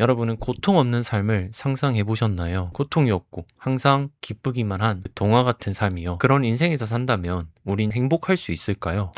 여러분은 고통 없는 삶을 상상해 보셨나요? 고통이 없고 항상 기쁘기만 한 동화 같은 삶이요. 그런 인생에서 산다면 우린 행복할 수 있을까요?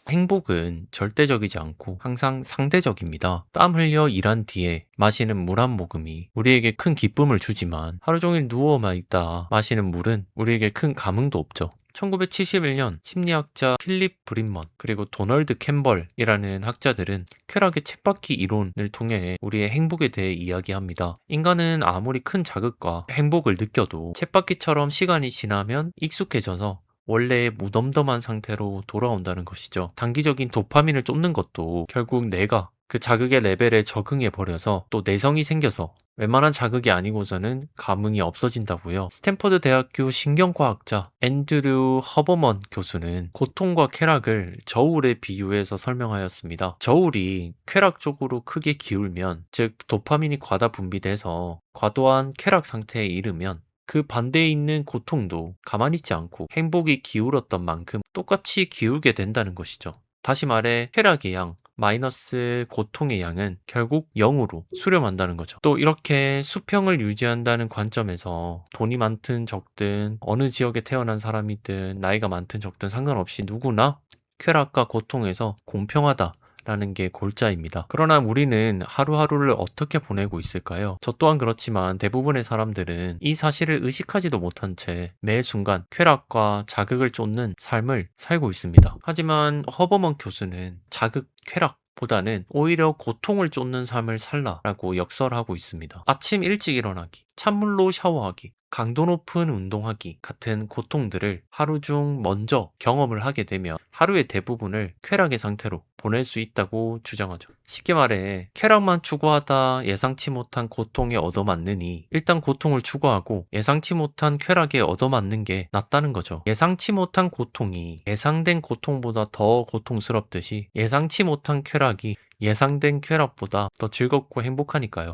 행복은 절대적이지 않고 항상 상대적입니다. 땀 흘려 일한 뒤에 마시는 물 한 모금이 우리에게 큰 기쁨을 주지만 하루 종일 누워만 있다 마시는 물은 우리에게 큰 감흥도 없죠. 1971년 심리학자 필립 브린먼 그리고 도널드 캠벌이라는 학자들은 쾌락의 쳇바퀴 이론을 통해 우리의 행복에 대해 이야기합니다. 인간은 아무리 큰 자극과 행복을 느껴도 쳇바퀴처럼 시간이 지나면 익숙해져서 원래의 무덤덤한 상태로 돌아온다는 것이죠. 단기적인 도파민을 쫓는 것도 결국 내가 그 자극의 레벨에 적응해 버려서 또 내성이 생겨서 웬만한 자극이 아니고서는 감흥이 없어진다고요. 스탠퍼드 대학교 신경과학자 앤드류 허버먼 교수는 고통과 쾌락을 저울에 비유해서 설명하였습니다. 저울이 쾌락 쪽으로 크게 기울면, 즉 도파민이 과다 분비돼서 과도한 쾌락 상태에 이르면 그 반대에 있는 고통도 가만히 있지 않고 행복이 기울었던 만큼 똑같이 기울게 된다는 것이죠. 다시 말해 쾌락의 양 마이너스 고통의 양은 결국 0으로 수렴한다는 거죠. 또 이렇게 수평을 유지한다는 관점에서 돈이 많든 적든 어느 지역에 태어난 사람이든 나이가 많든 적든 상관없이 누구나 쾌락과 고통에서 공평하다 라는 게 골자입니다. 그러나 우리는 하루하루를 어떻게 보내고 있을까요? 저 또한 그렇지만 대부분의 사람들은 이 사실을 의식하지도 못한 채 매 순간 쾌락과 자극을 쫓는 삶을 살고 있습니다. 하지만 허버먼 교수는 자극, 쾌락 보다는 오히려 고통을 쫓는 삶을 살라라고 역설하고 있습니다. 아침 일찍 일어나기, 찬물로 샤워하기, 강도 높은 운동하기 같은 고통들을 하루 중 먼저 경험을 하게 되면 하루의 대부분을 쾌락의 상태로 보낼 수 있다고 주장하죠. 쉽게 말해 쾌락만 추구하다 예상치 못한 고통에 얻어맞느니 일단 고통을 추구하고 예상치 못한 쾌락에 얻어맞는 게 낫다는 거죠. 예상치 못한 고통이 예상된 고통보다 더 고통스럽듯이 예상치 못한 쾌락이 예상된 쾌락보다 더 즐겁고 행복하니까요.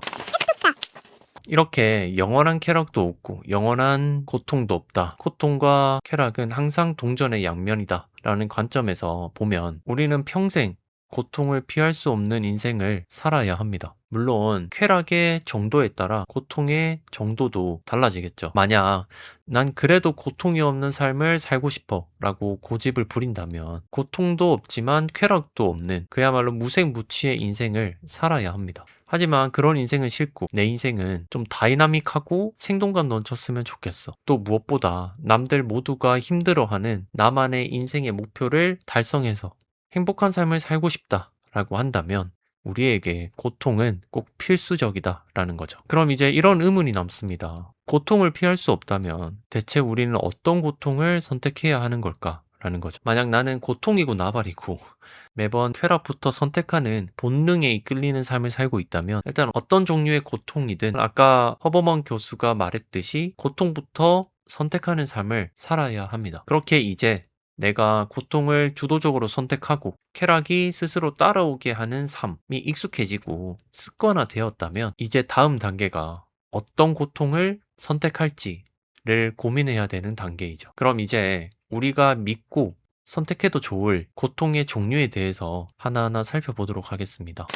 이렇게 영원한 쾌락도 없고 영원한 고통도 없다. 고통과 쾌락은 항상 동전의 양면이다. 라는 관점에서 보면 우리는 평생 고통을 피할 수 없는 인생을 살아야 합니다. 물론 쾌락의 정도에 따라 고통의 정도도 달라지겠죠. 만약 난 그래도 고통이 없는 삶을 살고 싶어 라고 고집을 부린다면 고통도 없지만 쾌락도 없는 그야말로 무색무취의 인생을 살아야 합니다. 하지만 그런 인생은 싫고 내 인생은 좀 다이나믹하고 생동감 넘쳤으면 좋겠어. 또 무엇보다 남들 모두가 힘들어하는 나만의 인생의 목표를 달성해서 행복한 삶을 살고 싶다라고 한다면 우리에게 고통은 꼭 필수적이다라는 거죠. 그럼 이제 이런 의문이 남습니다. 고통을 피할 수 없다면 대체 우리는 어떤 고통을 선택해야 하는 걸까? 라는 거죠. 만약 나는 고통이고 나발이고 매번 쾌락부터 선택하는 본능에 이끌리는 삶을 살고 있다면 일단 어떤 종류의 고통이든 아까 허버먼 교수가 말했듯이 고통부터 선택하는 삶을 살아야 합니다. 그렇게 이제 내가 고통을 주도적으로 선택하고 쾌락이 스스로 따라오게 하는 삶이 익숙해지고 습관화되었다면 이제 다음 단계가 어떤 고통을 선택할지를 고민해야 되는 단계이죠. 그럼 이제 우리가 믿고 선택해도 좋을 고통의 종류에 대해서 하나하나 살펴보도록 하겠습니다.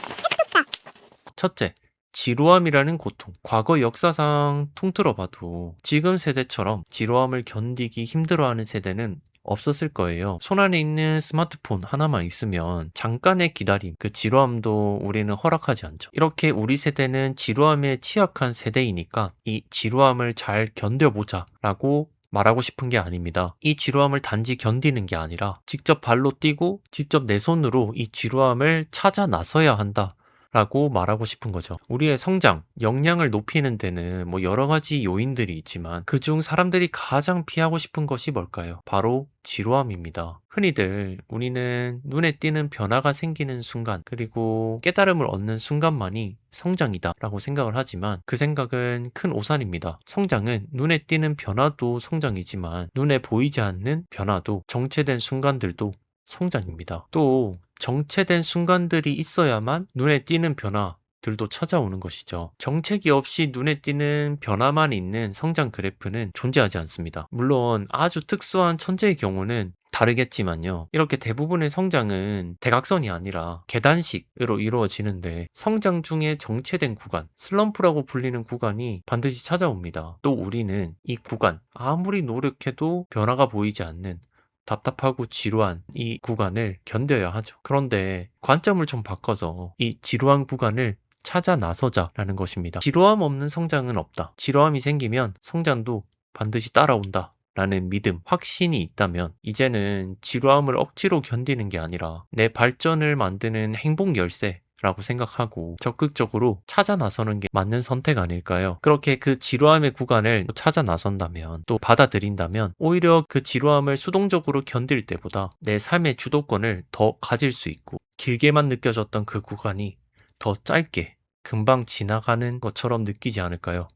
첫째, 지루함이라는 고통. 과거 역사상 통틀어 봐도 지금 세대처럼 지루함을 견디기 힘들어하는 세대는 없었을 거예요. 손안에 있는 스마트폰 하나만 있으면 잠깐의 기다림, 그 지루함도 우리는 허락하지 않죠. 이렇게 우리 세대는 지루함에 취약한 세대이니까 이 지루함을 잘 견뎌보자 라고 말하고 싶은 게 아닙니다. 이 지루함을 단지 견디는 게 아니라 직접 발로 뛰고 직접 내 손으로 이 지루함을 찾아 나서야 한다. 라고 말하고 싶은 거죠. 우리의 성장, 역량을 높이는 데는 여러 가지 요인들이 있지만 그중 사람들이 가장 피하고 싶은 것이 뭘까요? 바로 지루함입니다. 흔히들 우리는 눈에 띄는 변화가 생기는 순간 그리고 깨달음을 얻는 순간만이 성장이다 라고 생각을 하지만 그 생각은 큰 오산입니다. 성장은 눈에 띄는 변화도 성장이지만 눈에 보이지 않는 변화도 정체된 순간들도 성장입니다. 또 정체된 순간들이 있어야만 눈에 띄는 변화, 들도 찾아오는 것이죠. 정책이 없이 눈에 띄는 변화만 있는 성장 그래프는 존재하지 않습니다. 물론 아주 특수한 천재의 경우는 다르겠지만요. 이렇게 대부분의 성장은 대각선이 아니라 계단식으로 이루어지는데 성장 중에 정체된 구간, 슬럼프라고 불리는 구간이 반드시 찾아옵니다. 또 우리는 이 구간, 아무리 노력해도 변화가 보이지 않는 답답하고 지루한 이 구간을 견뎌야 하죠. 그런데 관점을 좀 바꿔서 이 지루한 구간을 찾아 나서자라는 것입니다. 지루함 없는 성장은 없다. 지루함이 생기면 성장도 반드시 따라온다. 라는 믿음, 확신이 있다면 이제는 지루함을 억지로 견디는 게 아니라 내 발전을 만드는 행복 열쇠라고 생각하고 적극적으로 찾아 나서는 게 맞는 선택 아닐까요? 그렇게 그 지루함의 구간을 찾아 나선다면 또 받아들인다면 오히려 그 지루함을 수동적으로 견딜 때보다 내 삶의 주도권을 더 가질 수 있고 길게만 느껴졌던 그 구간이 더 짧게 금방 지나가는 것처럼 느끼지 않을까요?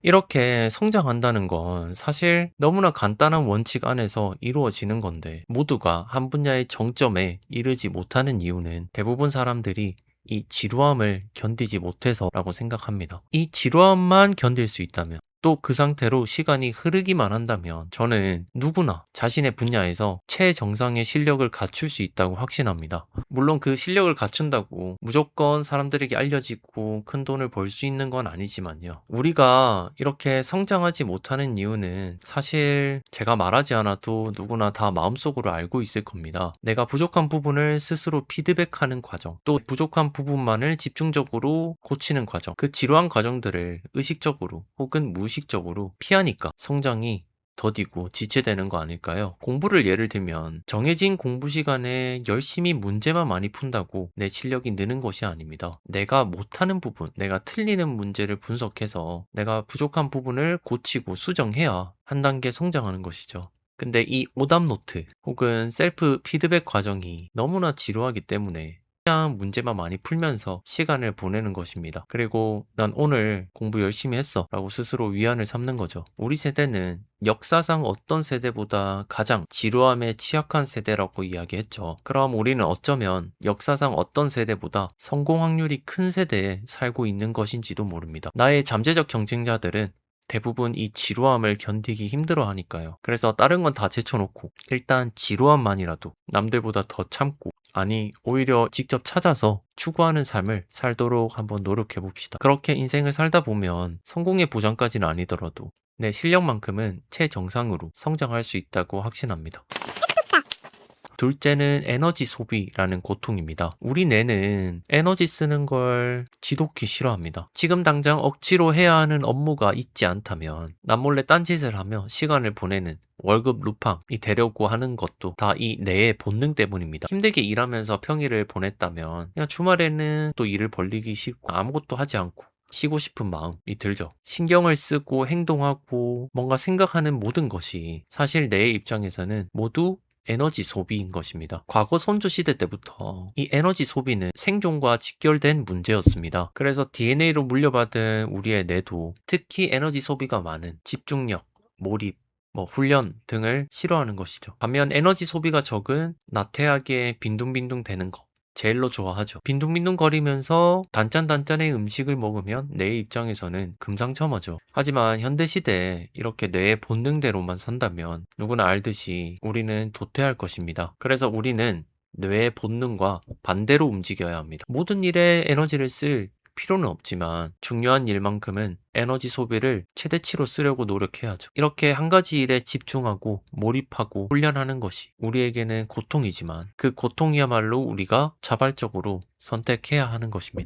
이렇게 성장한다는 건 사실 너무나 간단한 원칙 안에서 이루어지는 건데 모두가 한 분야의 정점에 이르지 못하는 이유는 대부분 사람들이 이 지루함을 견디지 못해서라고 생각합니다. 이 지루함만 견딜 수 있다면 또 그 상태로 시간이 흐르기만 한다면 저는 누구나 자신의 분야에서 최정상의 실력을 갖출 수 있다고 확신합니다. 물론 그 실력을 갖춘다고 무조건 사람들에게 알려지고 큰 돈을 벌 수 있는 건 아니지만요. 우리가 이렇게 성장하지 못하는 이유는 사실 제가 말하지 않아도 누구나 다 마음속으로 알고 있을 겁니다. 내가 부족한 부분을 스스로 피드백하는 과정, 또 부족한 부분만을 집중적으로 고치는 과정, 그 지루한 과정들을 의식적으로 혹은 무의식적으로 피하니까 성장이 더디고 지체되는 거 아닐까요? 공부를 예를 들면 정해진 공부 시간에 열심히 문제만 많이 푼다고 내 실력이 느는 것이 아닙니다. 내가 못하는 부분, 내가 틀리는 문제를 분석해서 내가 부족한 부분을 고치고 수정해야 한 단계 성장하는 것이죠. 근데 이 오답 노트 혹은 셀프 피드백 과정이 너무나 지루하기 때문에 그냥 문제만 많이 풀면서 시간을 보내는 것입니다. 그리고 난 오늘 공부 열심히 했어 라고 스스로 위안을 삼는 거죠. 우리 세대는 역사상 어떤 세대보다 가장 지루함에 취약한 세대라고 이야기했죠. 그럼 우리는 어쩌면 역사상 어떤 세대보다 성공 확률이 큰 세대에 살고 있는 것인지도 모릅니다. 나의 잠재적 경쟁자들은 대부분 이 지루함을 견디기 힘들어 하니까요. 그래서 다른 건 다 제쳐놓고 일단 지루함만이라도 남들보다 더 참고 아니 오히려 직접 찾아서 추구하는 삶을 살도록 한번 노력해 봅시다. 그렇게 인생을 살다 보면 성공의 보장까지는 아니더라도 내 실력만큼은 최정상으로 성장할 수 있다고 확신합니다. 둘째는 에너지 소비라는 고통입니다. 우리 뇌는 에너지 쓰는 걸 지독히 싫어합니다. 지금 당장 억지로 해야 하는 업무가 있지 않다면 남몰래 딴짓을 하며 시간을 보내는 월급 루팡이 되려고 하는 것도 다 이 뇌의 본능 때문입니다. 힘들게 일하면서 평일을 보냈다면 그냥 주말에는 또 일을 벌리기 싫고 아무것도 하지 않고 쉬고 싶은 마음이 들죠. 신경을 쓰고 행동하고 뭔가 생각하는 모든 것이 사실 내 입장에서는 모두 에너지 소비인 것입니다. 과거 선조 시대 때부터 이 에너지 소비는 생존과 직결된 문제였습니다. 그래서 DNA로 물려받은 우리의 뇌도 특히 에너지 소비가 많은 집중력, 몰입, 훈련 등을 싫어하는 것이죠. 반면 에너지 소비가 적은 나태하게 빈둥빈둥 되는 거 제일로 좋아하죠. 빈둥빈둥 거리면서 단짠단짠의 음식을 먹으면 내 입장에서는 금상첨화죠. 하지만 현대시대에 이렇게 뇌의 본능대로만 산다면 누구나 알듯이 우리는 도태할 것입니다. 그래서 우리는 뇌의 본능과 반대로 움직여야 합니다. 모든 일에 에너지를 쓸 필요는 없지만 중요한 일만큼은 에너지 소비를 최대치로 쓰려고 노력해야죠. 이렇게 한 가지 일에 집중하고 몰입하고 훈련하는 것이 우리에게는 고통이지만 그 고통이야말로 우리가 자발적으로 선택해야 하는 것입니다.